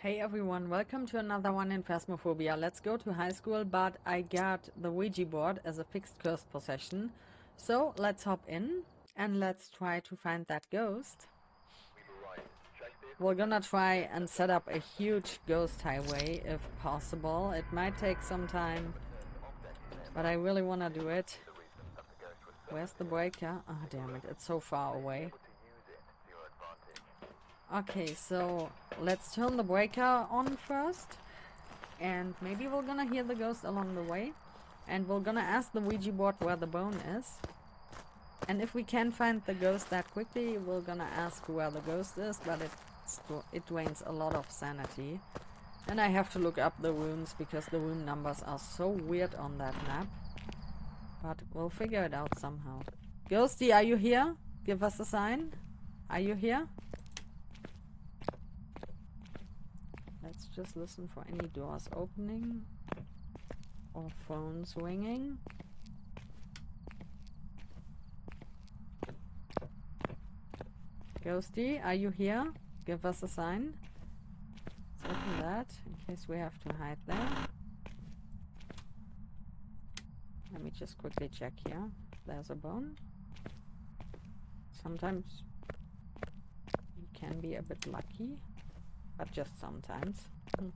Hey everyone, welcome to another one in Phasmophobia. Let's go to high school, but I got the Ouija board as a fixed cursed possession. So let's hop in and let's try to find that ghost. We're gonna try and set up a huge ghost highway if possible. It might take some time, but I really wanna do it. Where's the breaker? Oh damn it, it's so far away. Okay, so let's turn the breaker on first. And maybe we're gonna hear the ghost along the way. And we're gonna ask the Ouija board where the bone is. And if we can find the ghost that quickly, we're gonna ask where the ghost is, but it drains a lot of sanity. And I have to look up the rooms because the room numbers are so weird on that map. But we'll figure it out somehow. Ghosty, are you here? Give us a sign. Are you here? Let's just listen for any doors opening or phones ringing. Ghosty, are you here? Give us a sign. Let's open that in case we have to hide there. Let me just quickly check here. There's a bone. Sometimes you can be a bit lucky. But just sometimes. Okay,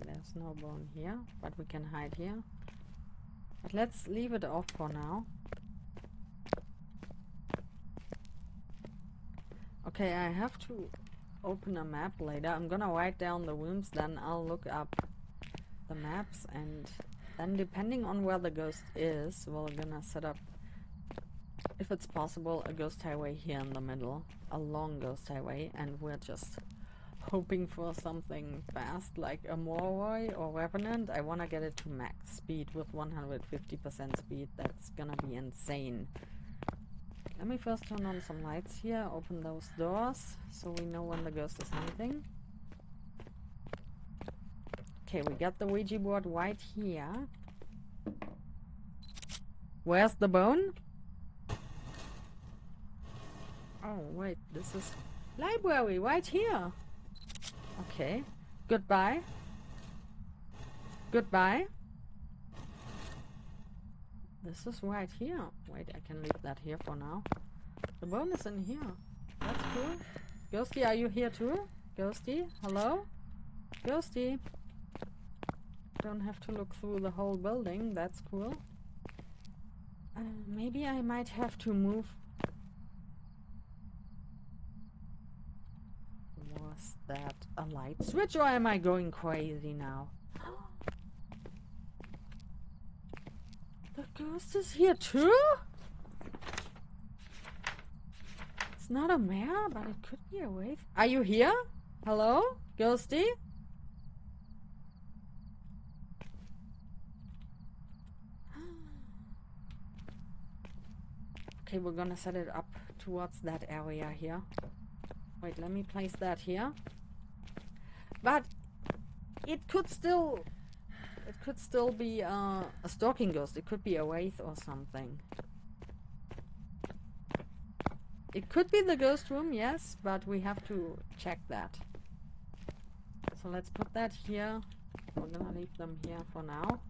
there's no bone here, but we can hide here. But let's leave it off for now. Okay, I have to open a map later. I'm gonna write down the rooms, then I'll look up the maps, and then depending on where the ghost is, we're gonna set up, if it's possible, a ghost highway here in the middle. A long ghost highway, and we're just hoping for something fast, like a Moroi or Revenant. I wanna get it to max speed with 150% speed. That's gonna be insane. Let me first turn on some lights here, open those doors, so we know when the ghost is hunting. Okay, we got the Ouija board right here. Where's the bone? Oh, wait, this is library right here. Okay, goodbye. Goodbye. This is right here. Wait, I can leave that here for now. The bone is in here. That's cool. Ghosty, are you here too? Ghosty, hello? Ghosty. Don't have to look through the whole building. That's cool. Maybe I might have to move. Was that a light switch, or am I going crazy now? The ghost is here too? It's not a mare, but it could be a wave. Are you here? Hello? Ghosty? Okay, we're gonna set it up towards that area here. Wait, let me place that here. But it could still be a stalking ghost. It could be a wraith or something. It could be the ghost room, yes, but we have to check that. So let's put that here. We're gonna leave them here for now.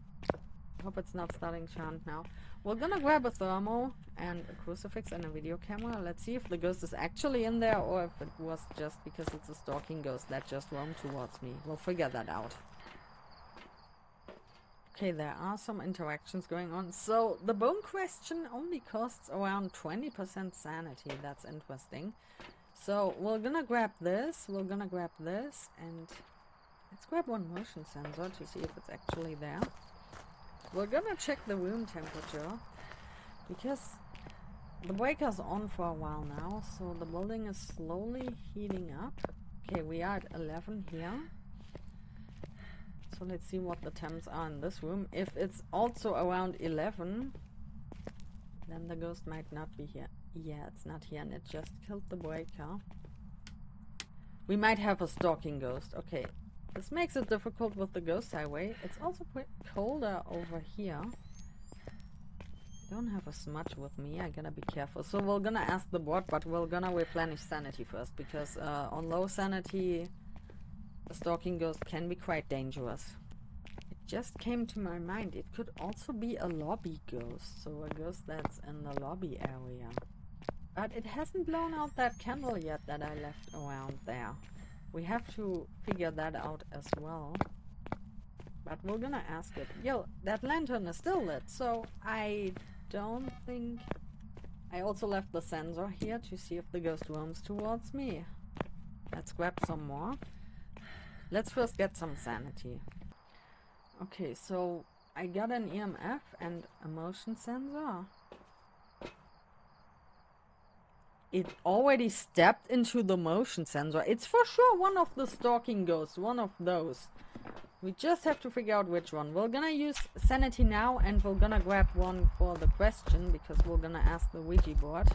Hope it's not starting to hunt now. We're gonna grab a thermo and a crucifix and a video camera. Let's see if the ghost is actually in there, or if it was just because it's a stalking ghost that just roamed towards me. We'll figure that out. Okay, there are some interactions going on. So the bone question only costs around 20% sanity. That's interesting. So we're gonna grab this, and let's grab one motion sensor to see if it's actually there. We're gonna check the room temperature, because the breaker's on for a while now, so the building is slowly heating up. Okay, we are at 11 here. So let's see what the temps are in this room. If it's also around 11, then the ghost might not be here. Yeah, it's not here, and it just killed the breaker. We might have a stalking ghost. Okay. This makes it difficult with the ghost highway. It's also quite colder over here. I don't have a smudge with me, I gotta be careful. So we're gonna ask the board, but we're gonna replenish sanity first, because on low sanity, a stalking ghost can be quite dangerous. It just came to my mind, it could also be a lobby ghost, so a ghost that's in the lobby area. But it hasn't blown out that candle yet that I left around there. We have to figure that out as well. But we're gonna ask it. Yo, that lantern is still lit, so I don't think... I also left the sensor here to see if the ghost roams towards me. Let's grab some more. Let's first get some sanity. Okay, so I got an EMF and a motion sensor. It already stepped into the motion sensor. It's for sure one of the stalking ghosts, one of those. We just have to figure out which one. We're gonna use sanity now, and we're gonna grab one for the question, because we're gonna ask the Ouija board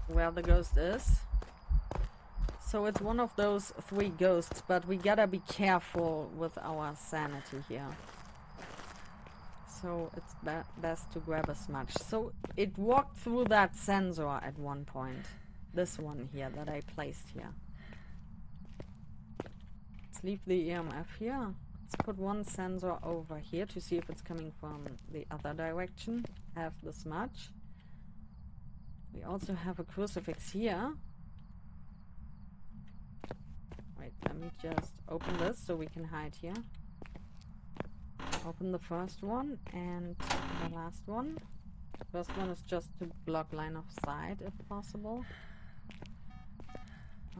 where the ghost is. So it's one of those 3 ghosts, but we gotta be careful with our sanity here. So it's best to grab a smudge. So it walked through that sensor at one point. This one here that I placed here. Let's leave the EMF here. Let's put one sensor over here to see if it's coming from the other direction. Have the smudge. We also have a crucifix here. Wait, let me just open this so we can hide here. Open the first one and the last one. First one is just to block line of sight if possible.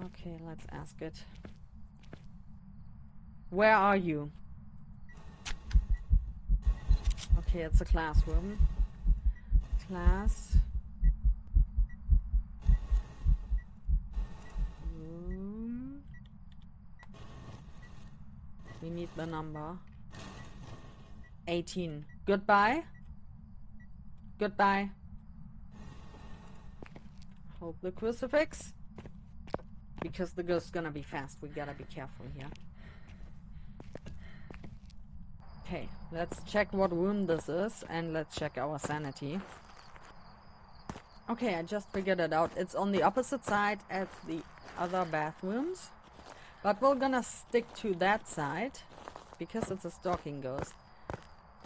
Okay, let's ask it. Where are you? Okay, it's a classroom. Class. Room. We need the number. 18. Goodbye. Goodbye. Hold the crucifix. Because the ghost's gonna be fast. We gotta be careful here. Okay, let's check what room this is, and let's check our sanity. Okay, I just figured it out. It's on the opposite side at the other bathrooms. But we're gonna stick to that side, because it's a stalking ghost.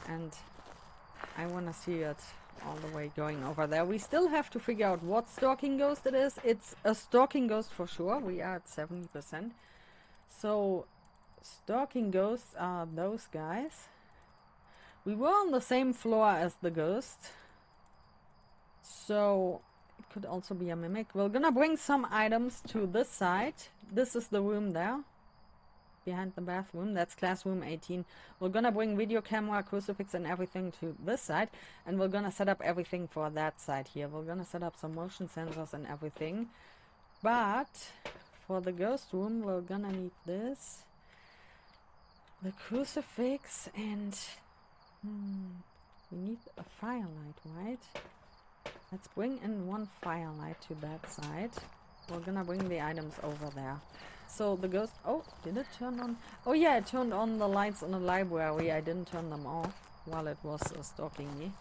And I wanna see it all the way going over there. We still have to figure out what stalking ghost it is. It's a stalking ghost for sure. We are at 70%. So... stalking ghosts are those guys. We were on the same floor as the ghost, so it could also be a mimic. We're gonna bring some items to this side. This is the room there, behind the bathroom. That's classroom 18. We're gonna bring video camera, crucifix and everything to this side, and we're gonna set up everything for that side here. We're gonna set up some motion sensors and everything. But for the ghost room, we're gonna need this. The crucifix, and we need a firelight, right? Let's bring in one firelight to that side. We're gonna bring the items over there. So the ghost... oh, did it turn on? Oh yeah, it turned on the lights in the library. I didn't turn them off while it was stalking me.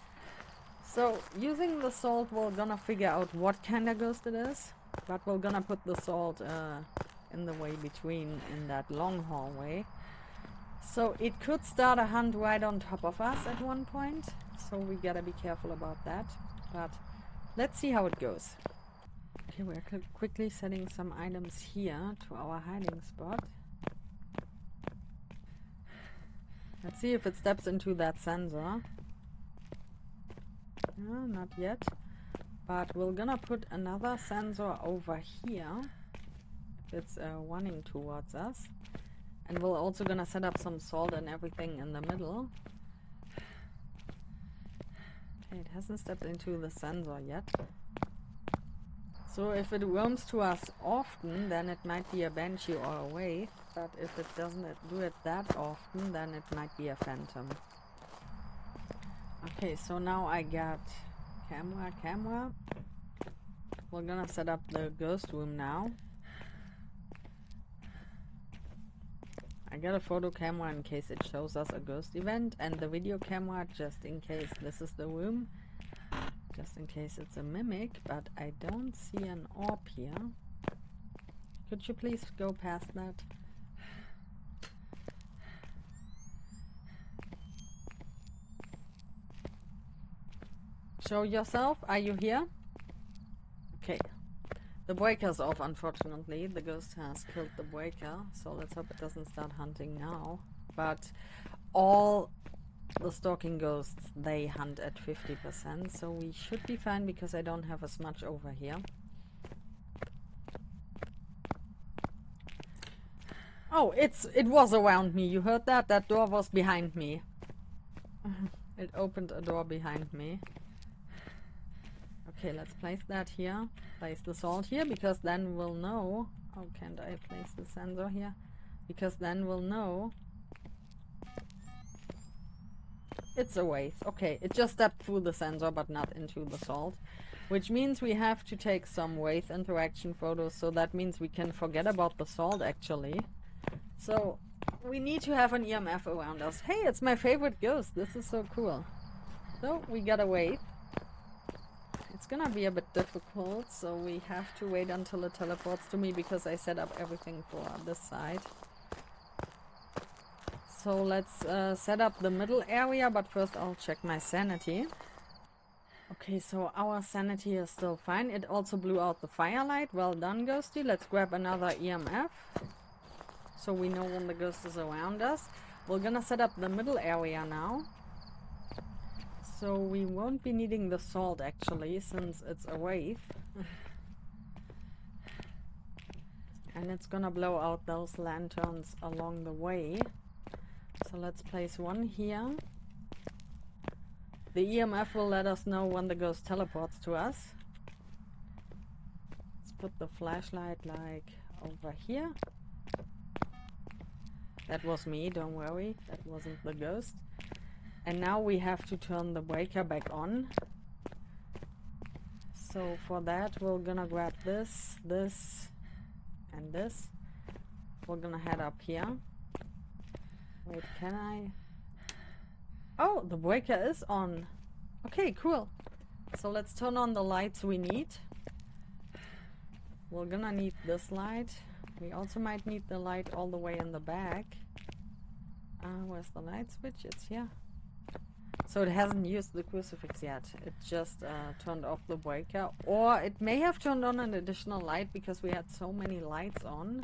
So using the salt, we're gonna figure out what kind of ghost it is. But we're gonna put the salt in the way between, in that long hallway. So it could start a hunt right on top of us at one point, so we gotta be careful about that. But let's see how it goes. Okay, we're quickly setting some items here to our hiding spot. Let's see if it steps into that sensor. No, not yet. But we're gonna put another sensor over here. It's running towards us. And we're also gonna set up some salt and everything in the middle. Okay, it hasn't stepped into the sensor yet. So if it roams to us often, then it might be a banshee or a wraith. But if it doesn't do it that often, then it might be a phantom. Okay, so now I got camera. We're gonna set up the ghost room now. I I got a photo camera in case it shows us a ghost event, and the video camera just in case this is the room, just in case it's a mimic, but I don't see an orb here. Could you please go past that? Show yourself. Are you here? Okay. The breaker's off, unfortunately. The ghost has killed the breaker, so let's hope it doesn't start hunting now. But all the stalking ghosts, they hunt at 50%, so we should be fine because I don't have as much over here. Oh, it was around me. You heard that? That door was behind me. It opened a door behind me. Okay, let's place that here. Place the salt here, because then we'll know. Oh, can't I place the sensor here? Because then we'll know. It's a waste. Okay, it just stepped through the sensor, but not into the salt. Which means we have to take some wraith interaction photos, so that means we can forget about the salt, actually. So, we need to have an EMF around us. Hey, it's my favorite ghost. This is so cool. So, we gotta wait. It's gonna be a bit difficult, so we have to wait until it teleports to me because I set up everything for this side. So let's set up the middle area, but first I'll check my sanity. Okay, so our sanity is still fine. It also blew out the firelight. Well done, Ghosty. Let's grab another EMF, so we know when the ghost is around us. We're gonna set up the middle area now. So we won't be needing the salt, actually, since it's a wraith. And it's gonna blow out those lanterns along the way. So let's place one here. The EMF will let us know when the ghost teleports to us. Let's put the flashlight like over here. That was me, don't worry. That wasn't the ghost. And now we have to turn the breaker back on. So for that we're gonna grab this, this, and this. We're gonna head up here. Wait, can I? Oh, the breaker is on. Okay, cool. So let's turn on the lights we need. We're gonna need this light. We also might need the light all the way in the back. Where's the light switch? It's here. So it hasn't used the crucifix yet. It just turned off the breaker. Or it may have turned on an additional light because we had so many lights on.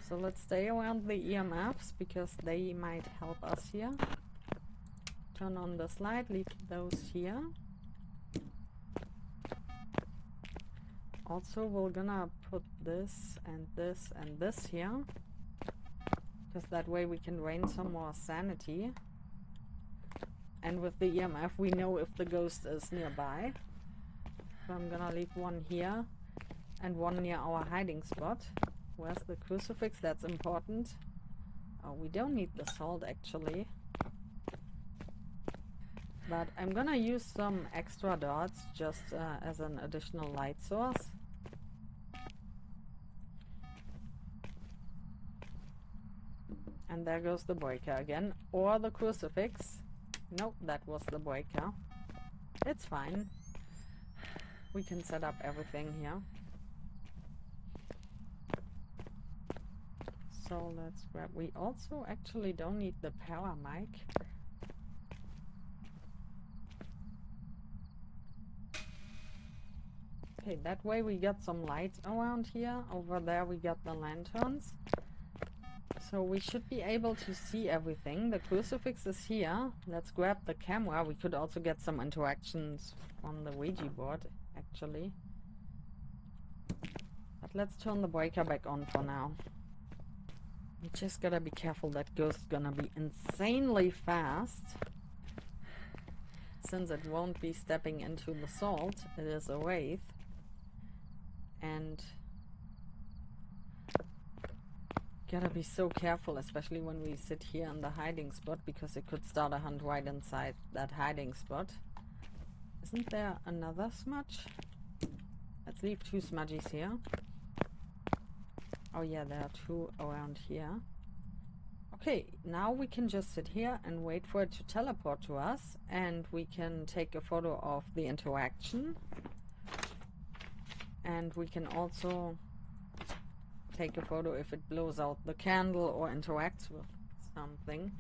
So let's stay around the EMFs because they might help us here. Turn on this light, leave those here. Also, we're gonna put this and this and this here. Because that way we can drain some more sanity. And with the EMF we know if the ghost is nearby. So I'm gonna leave one here and one near our hiding spot. Where's the crucifix? That's important. Oh, we don't need the salt actually. But I'm gonna use some extra dots just as an additional light source. And there goes the breaker again. Or the crucifix. Nope, that was the breaker. It's fine. We can set up everything here. So let's grab... We also actually don't need the power mic. Okay, that way we got some light around here. Over there we got the lanterns. So we should be able to see everything. The crucifix is here. Let's grab the camera. We could also get some interactions on the Ouija board, actually. But let's turn the breaker back on for now. We just gotta be careful. That ghost's gonna be insanely fast. Since it won't be stepping into the salt, it is a wraith. And gotta be so careful, especially when we sit here in the hiding spot, because it could start a hunt right inside that hiding spot. Isn't there another smudge? Let's leave two smudgies here. Oh yeah, there are two around here. Okay, now we can just sit here and wait for it to teleport to us, and we can take a photo of the interaction. And we can also take a photo if it blows out the candle or interacts with something.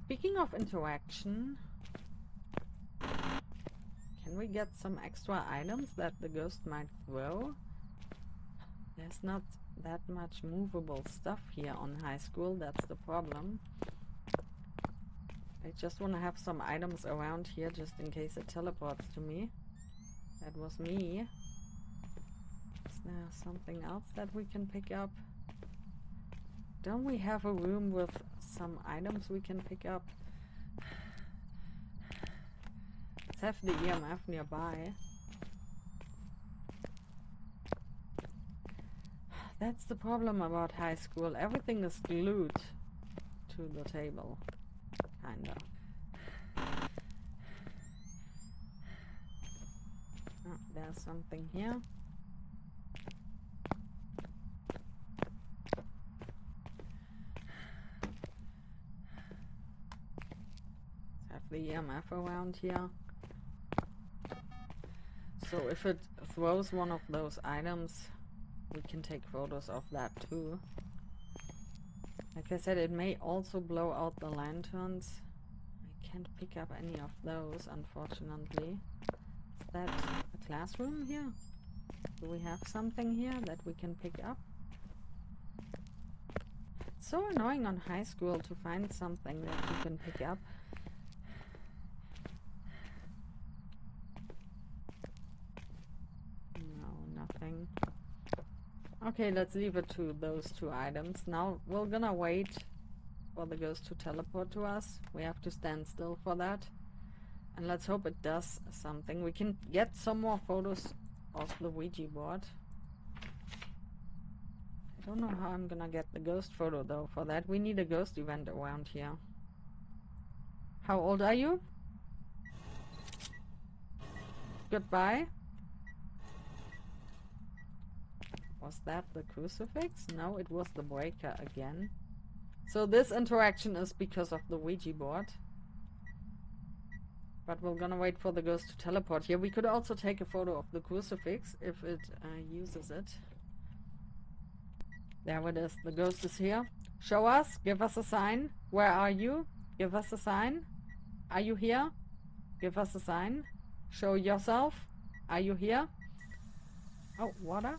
Speaking of interaction, can we get some extra items that the ghost might throw? There's not that much movable stuff here on high school, that's the problem. I just want to have some items around here just in case it teleports to me. That was me. Is there something else that we can pick up? Don't we have a room with some items we can pick up? Let's have the EMF nearby. That's the problem about high school. Everything is glued to the table. Kinda. Oh, there's something here. Let's have the EMF around here. So if it throws one of those items, we can take photos of that too. Like I said, it may also blow out the lanterns. I can't pick up any of those, unfortunately. Is that a classroom here? Do we have something here that we can pick up? It's so annoying on high school to find something that you can pick up. No, nothing. Okay, let's leave it to those two items. Now we're gonna wait for the ghost to teleport to us. We have to stand still for that. And let's hope it does something. We can get some more photos of the Ouija board. I don't know how I'm gonna get the ghost photo though. For that we need a ghost event around here. How old are you? Goodbye. Was that the crucifix? No, it was the breaker again. So this interaction is because of the Ouija board. But we're gonna wait for the ghost to teleport here. We could also take a photo of the crucifix if it uses it. There it is. The ghost is here. Show us. Give us a sign. Where are you? Give us a sign. Are you here? Give us a sign. Show yourself. Are you here? Oh, water.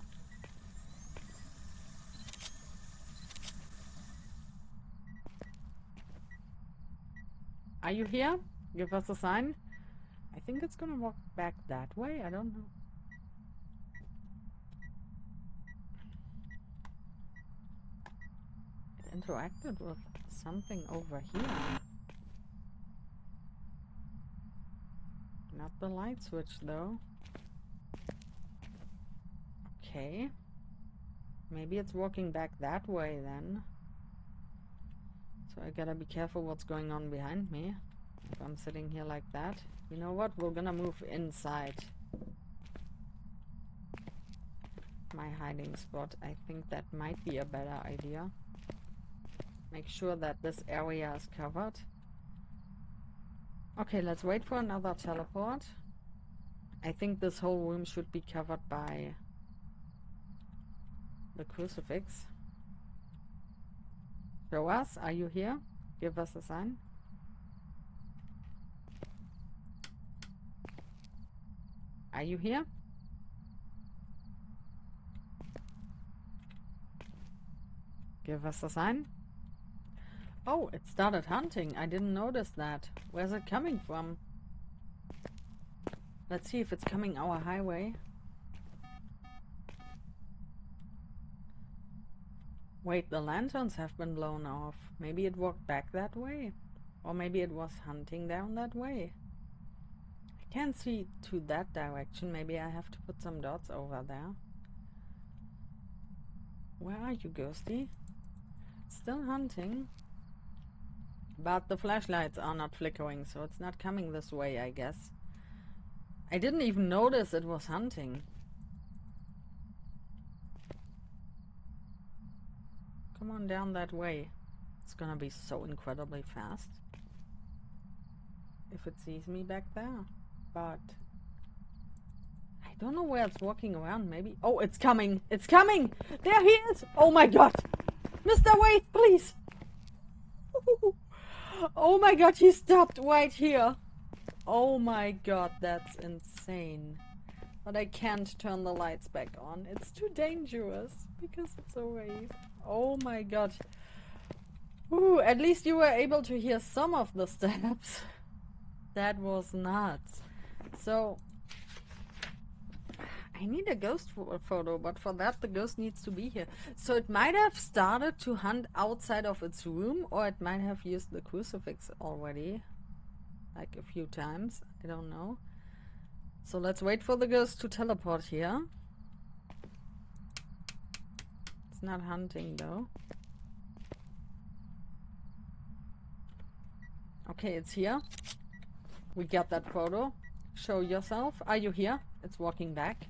Are you here? Give us a sign. I think it's gonna walk back that way. I don't know. It interacted with something over here. Not the light switch though. Okay. Maybe it's walking back that way then. So I gotta be careful what's going on behind me. If I'm sitting here like that. You know what? We're gonna move inside my hiding spot. I think that might be a better idea. Make sure that this area is covered. Okay, let's wait for another teleport. I think this whole room should be covered by the crucifix. Show us. Are you here? Give us a sign. Are you here? Give us a sign. Oh, it started hunting. I didn't notice that. Where's it coming from? Let's see if it's coming our highway. Wait, the lanterns have been blown off. Maybe it walked back that way. Or maybe it was hunting down that way. I can't see to that direction. Maybe I have to put some dots over there. Where are you, ghosty? Still hunting. But the flashlights are not flickering, so it's not coming this way, I guess. I didn't even notice it was hunting. Come on down that way. It's gonna be so incredibly fast if it sees me back there. But I don't know where it's walking around. Maybe. Oh, it's coming! It's coming! There he is! Oh my god! Mr. Wait, please! Oh my god, he stopped right here! Oh my god, that's insane. But I can't turn the lights back on. It's too dangerous because it's a wave. Oh my god. Ooh, at least you were able to hear some of the steps. That was nuts. So, I need a ghost photo, but for that the ghost needs to be here. So it might have started to hunt outside of its room, or it might have used the crucifix already. Like a few times. I don't know. So let's wait for the ghost to teleport here. It's not hunting though. Okay, it's here. We got that photo. Show yourself. Are you here? It's walking back.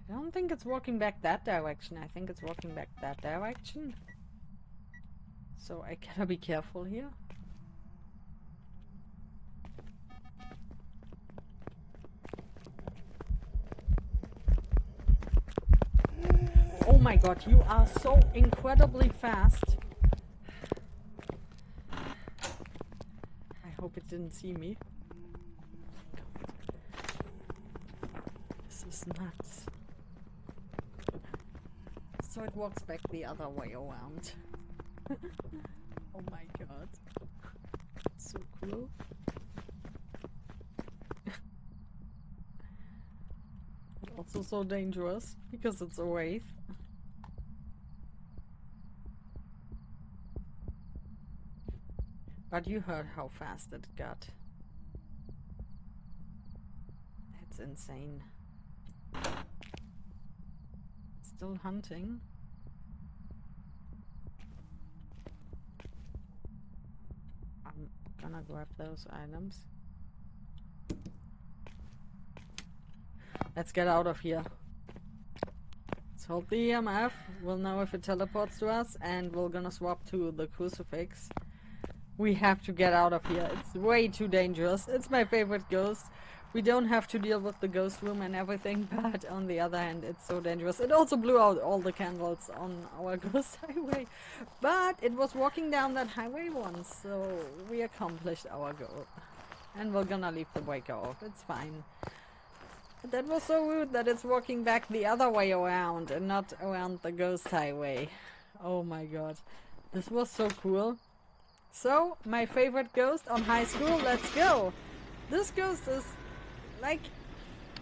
I don't think it's walking back that direction. I think it's walking back that direction. So I gotta be careful here. Oh my god, you are so incredibly fast. I hope it didn't see me. This is nuts. So it walks back the other way around. Oh my god. So cool. Also so dangerous because it's a wave. But you heard how fast it got. That's insane. Still hunting. I'm gonna grab those items. Let's get out of here. Let's hold the EMF. We'll know if it teleports to us, and we're gonna swap to the crucifix. We have to get out of here. It's way too dangerous. It's my favorite ghost. We don't have to deal with the ghost room and everything, but on the other hand, it's so dangerous. It also blew out all the candles on our ghost highway, but it was walking down that highway once, so we accomplished our goal. And we're gonna leave the breaker off. It's fine. But that was so rude that it's walking back the other way around and not around the ghost highway. Oh my god. This was so cool. So, my favorite ghost on high school, let's go! This ghost is, like,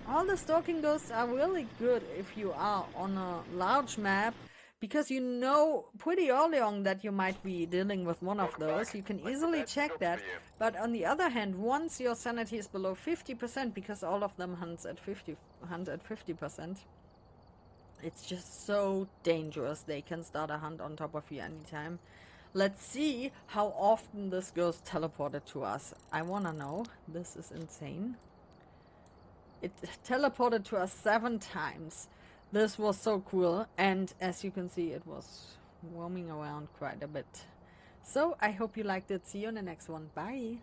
all the stalking ghosts are really good if you are on a large map, because you know pretty early on that you might be dealing with one of those. You can easily check that. But on the other hand, once your sanity is below 50%, because all of them hunt at 50%, it's just so dangerous. They can start a hunt on top of you anytime. Let's see how often this ghost teleported to us. I wanna know. This is insane. It teleported to us 7 times. This was so cool. And as you can see, it was roaming around quite a bit. So I hope you liked it. See you in the next one. Bye.